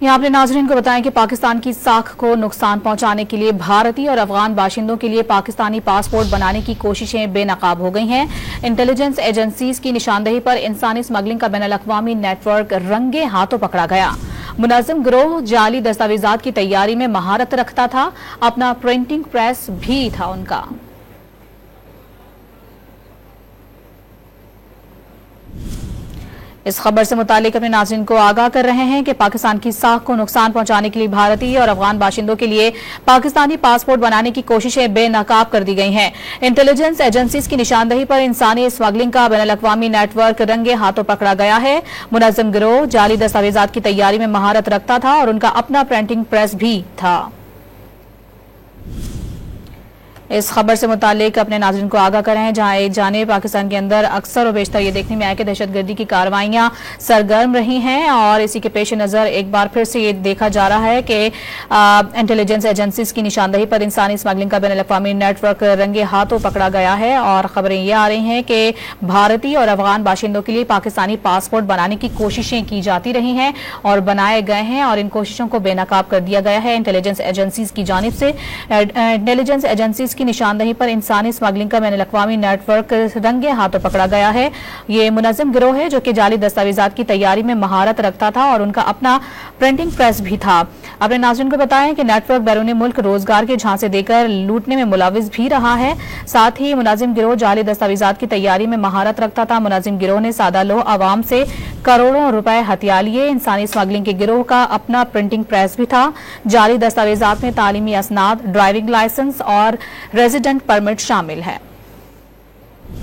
यहाँ अपने नाजरीन को बताएं कि पाकिस्तान की साख को नुकसान पहुंचाने के लिए भारतीय और अफगान बाशिंदों के लिए पाकिस्तानी पासपोर्ट बनाने की कोशिशें बेनकाब हो गई हैं। इंटेलिजेंस एजेंसीज की निशानदेही पर इंसानी स्मगलिंग का बैनुल-अक़वामी नेटवर्क रंगे हाथों पकड़ा गया। मुनाजिम गिरोह जाली दस्तावेजात की तैयारी में महारत रखता था, अपना प्रिंटिंग प्रेस भी था उनका। इस खबर से मुतालिक अपने नाज़रीन को आगाह कर रहे हैं कि पाकिस्तान की साख को नुकसान पहुंचाने के लिए भारतीय और अफगान बाशिंदों के लिए पाकिस्तानी पासपोर्ट बनाने की कोशिशें बेनकाब कर दी गई हैं। इंटेलिजेंस एजेंसीज की निशानदेही पर इंसानी स्मगलिंग का बैनुल-अक़वामी नेटवर्क रंगे हाथों पकड़ा गया है। मुनज़्ज़म गिरोह जाली दस्तावेजात की तैयारी में महारत रखता था और उनका अपना प्रिंटिंग प्रेस भी था। इस खबर से मुतालिक अपने नाज़रीन को आगाह करें, जहां एक जानिब पाकिस्तान के अंदर अक्सर और बेशतर ये देखने में आया कि दहशतगर्दी की कार्रवाइयां सरगर्म रही हैं और इसी के पेश नज़र एक बार फिर से ये देखा जा रहा है कि इंटेलिजेंस एजेंसीज की निशानदेही पर इंसानी स्मगलिंग का बैनुल-अक़वामी नेटवर्क रंगे हाथों पकड़ा गया है। और खबरें ये आ रही हैं कि भारतीय और अफगान बाशिंदों के लिए पाकिस्तानी पासपोर्ट बनाने की कोशिशें की जाती रही हैं और बनाए गए हैं और इन कोशिशों को बेनकाब कर दिया गया है इंटेलिजेंस एजेंसीज की जानिब से। इंटेलिजेंस एजेंसीज की निशानदेही पर इंसानी स्मगलिंग का बैनुल-अक़वामी नेटवर्क रंगे हाथों पकड़ा गया है। ये मुनज़्ज़म गिरोह है जो कि जाली दस्तावेजात की तैयारी में महारत रखता था और उनका अपना प्रिंटिंग प्रेस भी था। अपने नाज़रीन को बताएं कि नेटवर्क बैरून मुल्क रोजगार के झांसे देकर लूटने में मुलविस भी रहा है। साथ ही मुनज़्ज़म गिरोह जाली दस्तावेजात की तैयारी में महारत रखता था। मुनज़्ज़म गिरोह ने सादा लोह आवाम से करोड़ों रुपए हथिया लिए। इंसानी स्मगलिंग के गिरोह का अपना प्रिंटिंग प्रेस भी था। जाली दस्तावेजात में तालीमी असनाद, ड्राइविंग लाइसेंस और रेजिडेंट परमिट शामिल है।